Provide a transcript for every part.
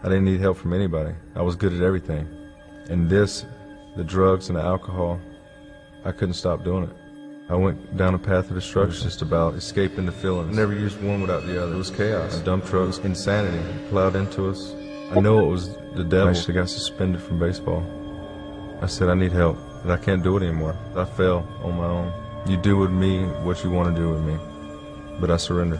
I didn't need help from anybody. I was good at everything. And this, the drugs and the alcohol, I couldn't stop doing it. I went down a path of destruction, just about escaping the feelings. I never used one without the other. It was chaos. A dump truck was insanity. It plowed into us. I know it was the devil. I actually got suspended from baseball. I said, I need help, and I can't do it anymore. I fell on my own. You do with me what you want to do with me, but I surrender.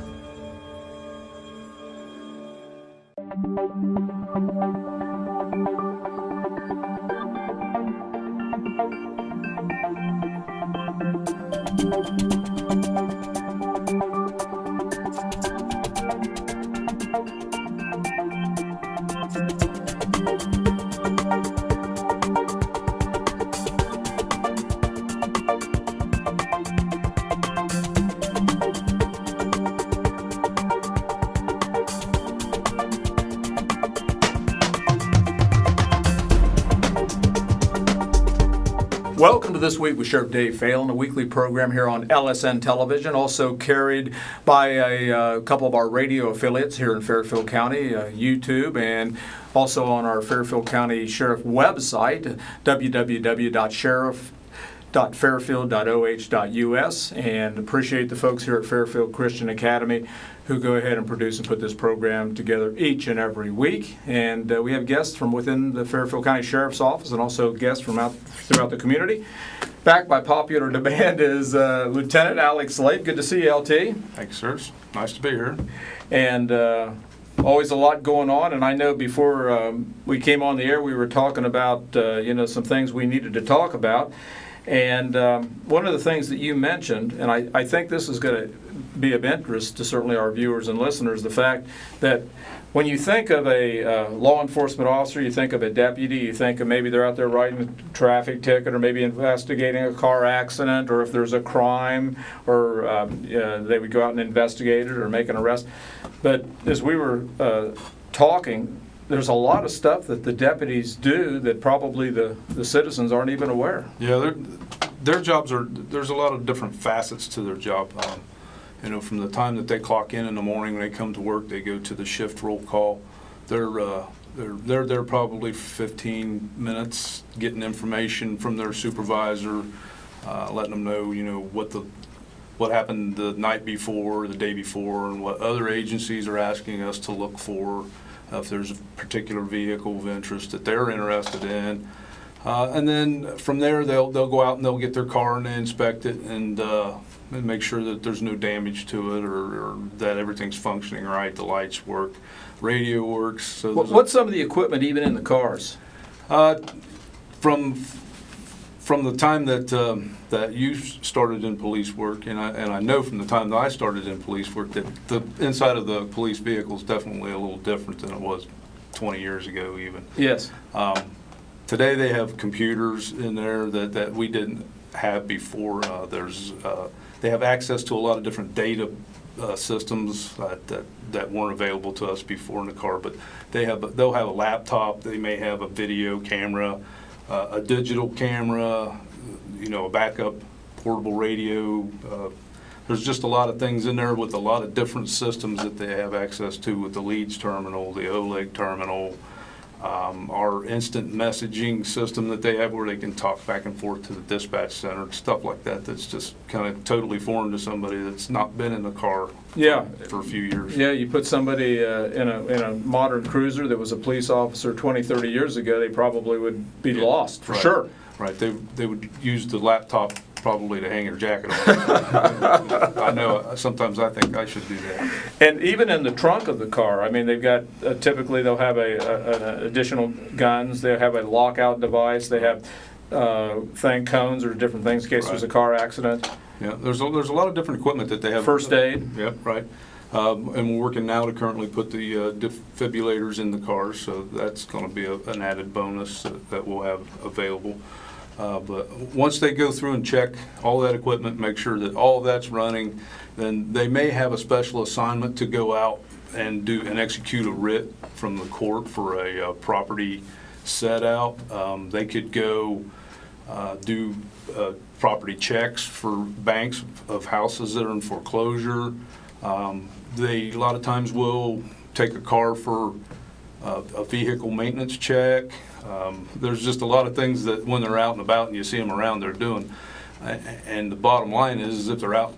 Welcome to This Week with Sheriff Dave Phelan, a weekly program here on LSN Television, also carried by a couple of our radio affiliates here in Fairfield County, YouTube, and also on our Fairfield County Sheriff website, www.sheriff.fairfield.oh.us, and appreciate the folks here at Fairfield Christian Academy who go ahead and produce and put this program together each and every week. And we have guests from within the Fairfield County Sheriff's Office and also guests from throughout the community. Back by popular demand is Lieutenant Alex Lape. Good to see you, LT. Thanks, sir. It's nice to be here. And always a lot going on. And I know before we came on the air, we were talking about some things we needed to talk about. And one of the things that you mentioned, and I think this is going to be of interest to certainly our viewers and listeners, the fact that when you think of a law enforcement officer, you think of a deputy, you think of maybe they're out there writing a traffic ticket or maybe investigating a car accident, or if there's a crime, or they would go out and investigate it or make an arrest. But as we were talking, there's a lot of stuff that the deputies do that probably the citizens aren't even aware. Yeah, their jobs there's a lot of different facets to their job. From the time that they clock in the morning, when they come to work, they go to the shift roll call. They're there probably for 15 minutes getting information from their supervisor, letting them know, what happened the night before, the day before, and what other agencies are asking us to look for. If there's a particular vehicle of interest that they're interested in. And then from there, they'll go out and they'll get their car and they inspect it and make sure that there's no damage to it or that everything's functioning right, the lights work, radio works. So what's some of the equipment even in the cars? From the time that you started in police work, and I know from the time that I started in police work that the inside of the police vehicle is definitely a little different than it was 20 years ago even. Yes. Today they have computers in there that we didn't have before. They have access to a lot of different data systems that weren't available to us before in the car, but they'll have a laptop, they may have a video camera, a digital camera, a backup portable radio. There's just a lot of things in there with a lot of different systems that they have access to with the LEADS terminal, the OLEG terminal, our instant messaging system that they have where they can talk back and forth to the dispatch center, stuff like that that's just kind of totally foreign to somebody that's not been in the car for a few years. Yeah, you put somebody in a modern cruiser that was a police officer 20, 30 years ago, they probably would be lost, for sure. Right, they would use the laptop probably to hang their jacket on. I know, sometimes I think I should do that. And even in the trunk of the car, I mean, they've got, typically they'll have an additional guns, they have a lockout device, they have cones or different things in case there's a car accident. Yeah, there's a lot of different equipment that they have. First aid. Yep, right. And we're working now to currently put the defibrillators in the cars, so that's going to be an added bonus that we'll have available. But once they go through and check all that equipment, make sure that all of that's running, then they may have a special assignment to go out and execute a writ from the court for a property set out. They could go do property checks for banks of houses that are in foreclosure. They a lot of times will take a car for a vehicle maintenance check. There's just a lot of things that when they're out and about and you see them around, they're doing. And the bottom line is if they're out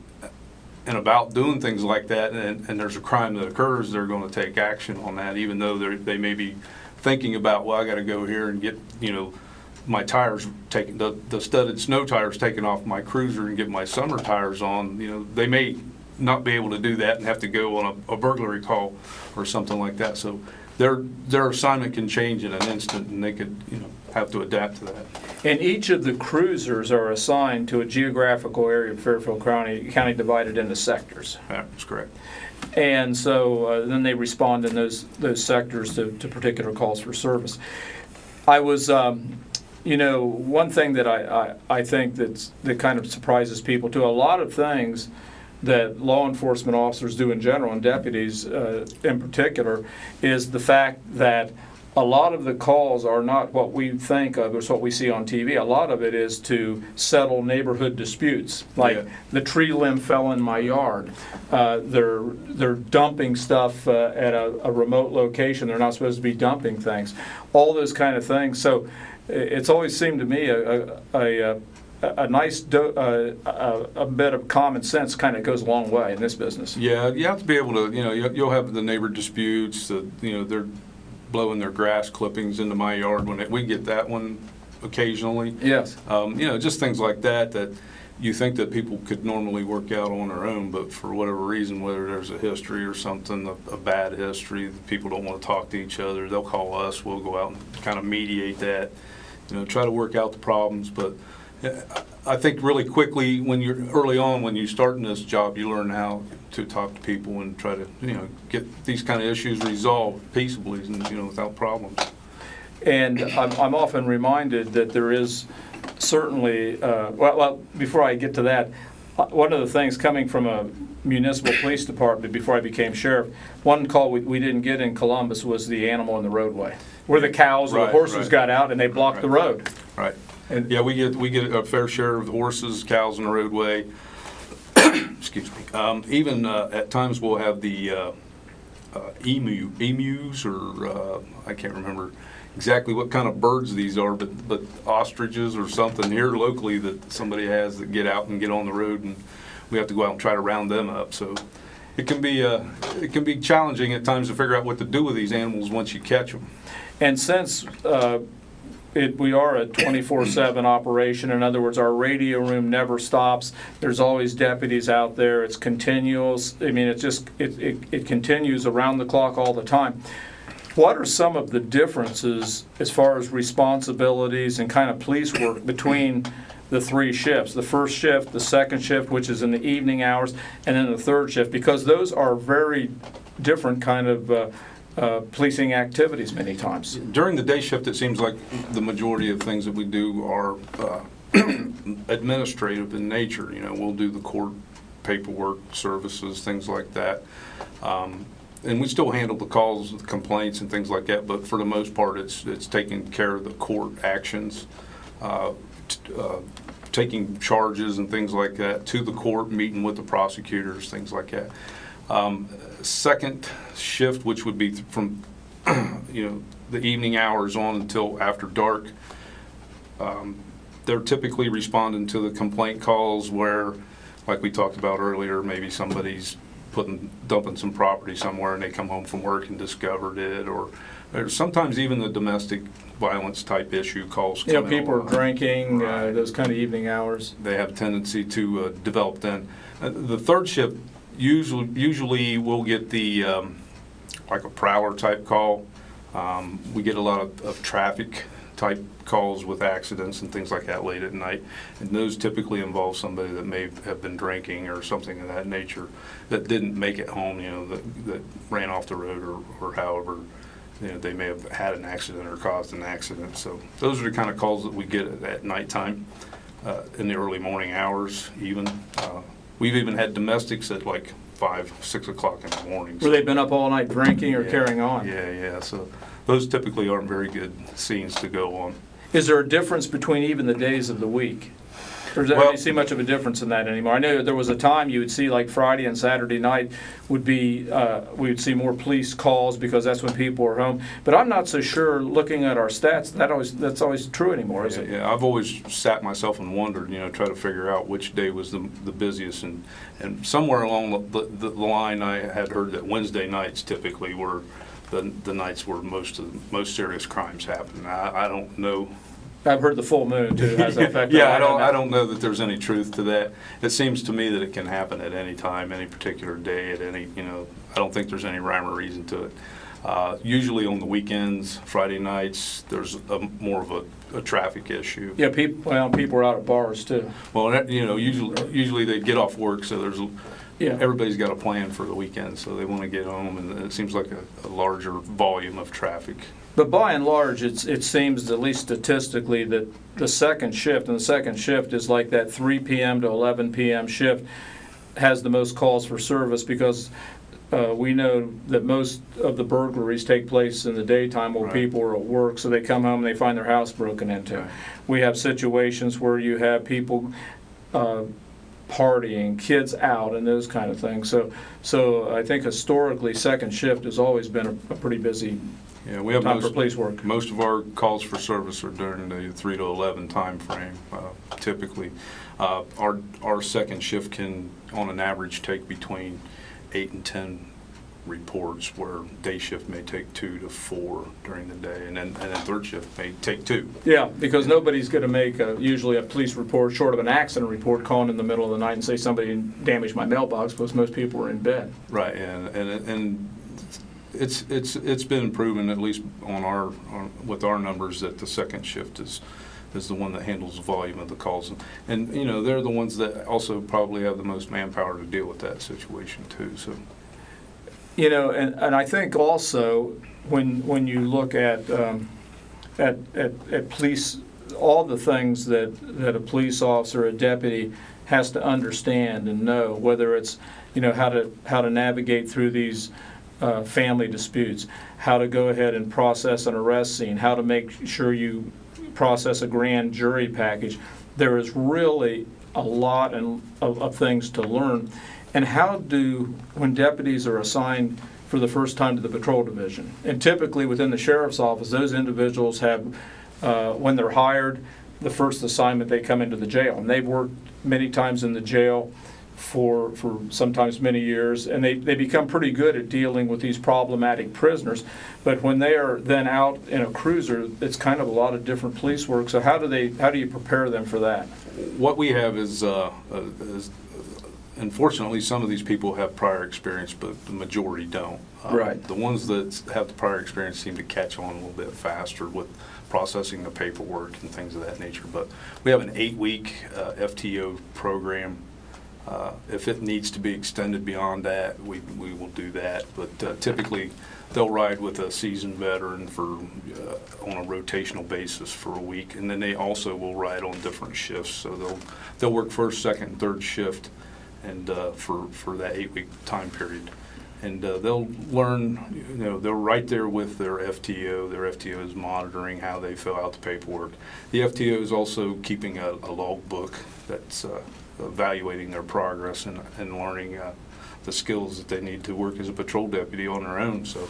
and about doing things like that and there's a crime that occurs, they're going to take action on that, even though they may be thinking about, well, I got to go here and get, my tires taken, the studded snow tires taken off my cruiser and get my summer tires on. They may not be able to do that and have to go on a burglary call or something like that. So their assignment can change in an instant, and they could have to adapt to that. And each of the cruisers are assigned to a geographical area of Fairfield County divided into sectors. That's correct. And so then they respond in those sectors to particular calls for service. I was, one thing that I think that kind of surprises people too, a lot of things that law enforcement officers do in general, and deputies in particular, is the fact that a lot of the calls are not what we think of as what we see on TV. A lot of it is to settle neighborhood disputes, like the tree limb fell in my yard. They're dumping stuff at a remote location. They're not supposed to be dumping things. All those kind of things. So it's always seemed to me a nice a bit of common sense kind of goes a long way in this business. Yeah, you have to be able to, you'll have the neighbor disputes, they're blowing their grass clippings into my yard we get that one occasionally. Yes. Just things like that you think that people could normally work out on their own, but for whatever reason, whether there's a history or something, a bad history, people don't want to talk to each other, they'll call us, we'll go out and kind of mediate that, try to work out the problems. But I think really quickly when you start in this job, you learn how to talk to people and try to get these kind of issues resolved peaceably and without problems. And I'm often reminded that there is certainly well before I get to that, one of the things coming from a municipal police department before I became sheriff, one call we didn't get in Columbus was the animal in the roadway, where the cows or the horses got out and they blocked the road. Right. And yeah, we get a fair share of the horses, cows in the roadway. Excuse me. Even at times we'll have the emus, or I can't remember exactly what kind of birds these are, but ostriches or something here locally that somebody has that get out and get on the road, and we have to go out and try to round them up. So it can be challenging at times to figure out what to do with these animals once you catch them. And since we are a 24/7 operation. In other words, our radio room never stops. There's always deputies out there. It's continuous. I mean, it continues around the clock all the time. What are some of the differences as far as responsibilities and kind of police work between the three shifts? The first shift, the second shift, which is in the evening hours, and then the third shift, because those are very different kind of policing activities many times. During the day shift, it seems like the majority of things that we do are administrative in nature. We'll do the court paperwork, services, things like that. And we still handle the calls, the complaints, and things like that, but for the most part, it's taking care of the court actions, taking charges and things like that to the court, meeting with the prosecutors, things like that. Second shift, which would be from the evening hours on until after dark, they're typically responding to the complaint calls where, like we talked about earlier, maybe somebody's dumping some property somewhere and they come home from work and discovered it, or sometimes even the domestic violence type issue calls. People are drinking, right. Those kind of evening hours. They have a tendency to develop then. The third shift, usually we'll get the like a prowler type call. We get a lot of traffic type calls with accidents and things like that late at night, and those typically involve somebody that may have been drinking or something of that nature that didn't make it home, that ran off the road or however, they may have had an accident or caused an accident. So those are the kind of calls that we get at nighttime, in the early morning hours even. We've even had domestics at like 5, 6 o'clock in the morning. Where they've been up all night drinking or carrying on. Yeah. So those typically aren't very good scenes to go on. Is there a difference between even the days of the week? Or do you see much of a difference in that anymore? I know there was a time you would see like Friday and Saturday night would be, we would see more police calls because that's when people are home. But I'm not so sure, looking at our stats, that's always true anymore, is it? Yeah, I've always sat myself and wondered, try to figure out which day was the busiest. And somewhere along the line, I had heard that Wednesday nights typically were the nights where most serious crimes happen. I don't know. I've heard the full moon too has an effect. Yeah, I don't know that there's any truth to that. It seems to me that it can happen at any time, any particular day, at any, I don't think there's any rhyme or reason to it. Usually on the weekends, Friday nights, there's more of a traffic issue. Yeah, people are out at bars too. Well, usually they get off work, so Yeah. everybody's got a plan for the weekend, so they want to get home, and it seems like a larger volume of traffic. But by and large, it seems, at least statistically, that the second shift, and the second shift is like that 3 p.m. to 11 p.m. shift, has the most calls for service because we know that most of the burglaries take place in the daytime while Right. people are at work, so they come home and they find their house broken into. Right. We have situations where you have people partying, kids out, and those kind of things. So I think historically, second shift has always been a pretty busy Yeah, we have time for police work. Most of our calls for service are during the 3 to 11 time frame. Typically, our second shift can, on an average, take between 8 and 10 reports, where day shift may take 2 to 4 during the day, and then third shift may take 2. Yeah, because nobody's going to make usually a police report, short of an accident report, calling in the middle of the night and say somebody damaged my mailbox, because most people are in bed. Right, and it's been proven, at least with our numbers, that the second shift is the one that handles the volume of the calls, and they're the ones that also probably have the most manpower to deal with that situation too. So. And I think also when you look at police, all the things that a police officer, a deputy, has to understand and know, whether it's how to navigate through these family disputes, how to go ahead and process an arrest scene, how to make sure you process a grand jury package. There is really a lot of things to learn. And when deputies are assigned for the first time to the patrol division, and typically within the sheriff's office, those individuals have, when they're hired, the first assignment, they come into the jail. And they've worked many times in the jail for sometimes many years, and they become pretty good at dealing with these problematic prisoners. But when they are then out in a cruiser, it's kind of a lot of different police work. So how do you prepare them for that? What we have is unfortunately, some of these people have prior experience, but the majority don't. Right. The ones that have the prior experience seem to catch on a little bit faster with processing the paperwork and things of that nature. But we have an 8-week FTO program. If it needs to be extended beyond that, we will do that. But typically, they'll ride with a seasoned veteran on a rotational basis for a week, and then they also will ride on different shifts. So they'll work first, second, third shift, and for that 8-week time period. And they'll learn, they're right there with their FTO. Their FTO is monitoring how they fill out the paperwork. The FTO is also keeping a log book that's evaluating their progress and learning the skills that they need to work as a patrol deputy on their own. So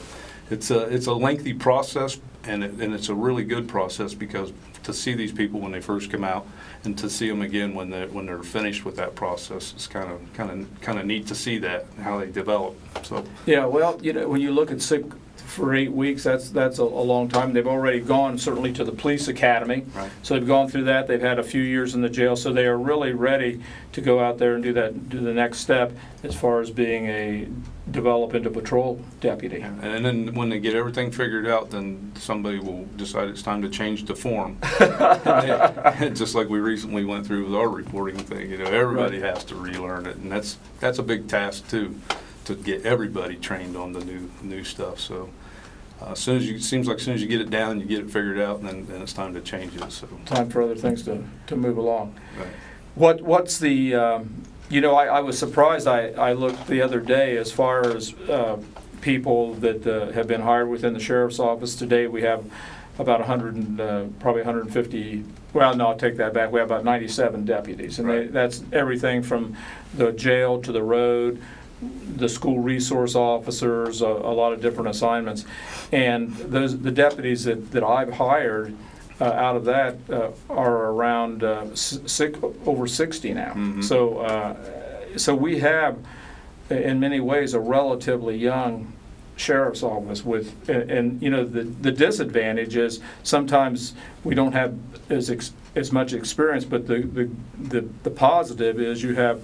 it's a lengthy process, and it's a really good process, because to see these people when they first come out and to see them again when they're finished with that process, it's kind of neat to see that, how they develop. So yeah, well, when you look at sick for 8 weeks, that's a long time. They've already gone certainly to the police academy, right. So they've gone through that. They've had a few years in the jail, so they are really ready to go out there and do the next step as far as develop into patrol deputy. And then when they get everything figured out, then somebody will decide it's time to change the form. Just like we recently went through with our reporting thing, everybody Right. has to relearn it, and that's a big task too, to get everybody trained on the new stuff. So seems like as soon as you get it down, you get it figured out, and then it's time to change it. So Time for other things to move along. right. What's the I was surprised. I looked the other day as far as people that have been hired within the sheriff's office. Today we have about 100 and probably 150. Well, no, I'll take that back. We have about 97 deputies, and Right. that's everything from the jail to the road, the school resource officers, a lot of different assignments. And the deputies that I've hired out of that are around over 60 now. Mm-hmm. So we have, in many ways, a relatively young sheriff's office with, and you know, the disadvantage is sometimes we don't have as much experience, but the positive is you have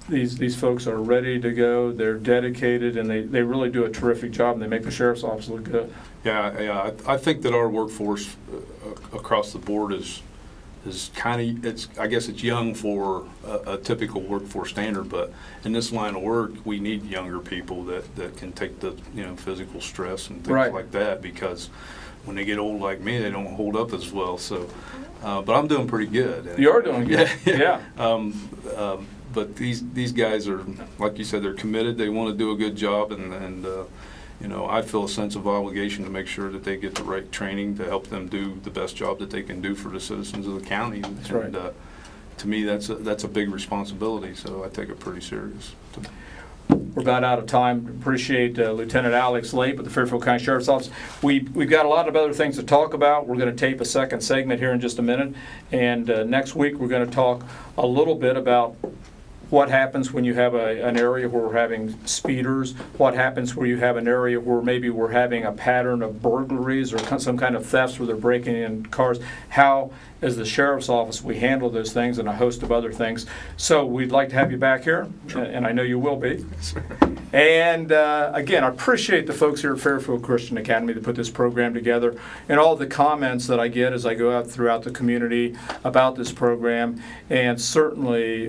these folks are ready to go, they're dedicated, and they really do a terrific job, and they make the sheriff's office look good. Yeah, I think that our workforce across the board is kind of, I guess it's young for a typical workforce standard, but in this line of work, we need younger people that can take the, you know, physical stress and things Right. like that, because when they get old like me, they don't hold up as well. So, but I'm doing pretty good. You are doing good. Yeah. But these guys are, like you said, they're committed. They want to do a good job, and you know, I feel a sense of obligation to make sure that they get the right training to help them do the best job that they can do for the citizens of the county. That's right. To me, that's a big responsibility, so I take it pretty serious. We're about out of time. Appreciate Lieutenant Alex Lape with the Fairfield County Sheriff's Office. We've got a lot of other things to talk about. We're going to tape a second segment here in just a minute, and next week we're going to talk a little bit about what happens when you have an area where we're having speeders, what happens where you have an area where maybe we're having a pattern of burglaries or some kind of thefts where they're breaking in cars, how, as the sheriff's office, we handle those things, and a host of other things. So we'd like to have you back here, and I know you will be. And again, I appreciate the folks here at Fairfield Christian Academy that put this program together, and all the comments that I get as I go out throughout the community about this program, and certainly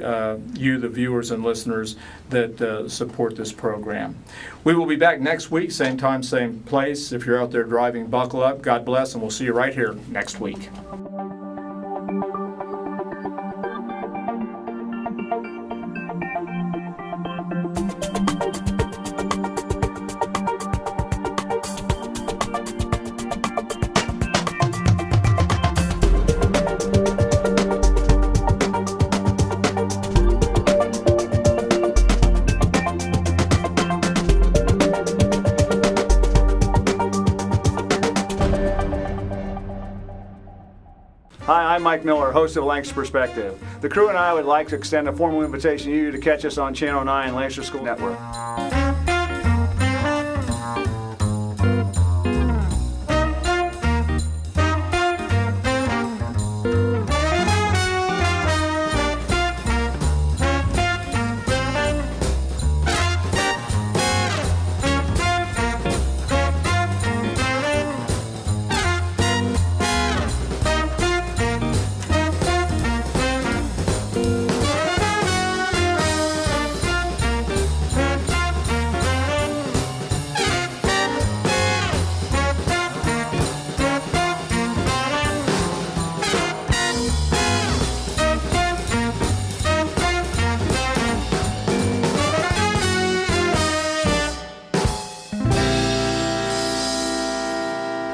you, the viewers and listeners that support this program. We will be back next week, same time, same place. If you're out there driving, buckle up. God bless, and we'll see you right here next week. Hi, I'm Mike Miller, host of Lancaster Perspective. The crew and I would like to extend a formal invitation to you to catch us on Channel 9 Lancaster School Network.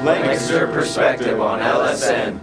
Lancaster Perspective on LSN.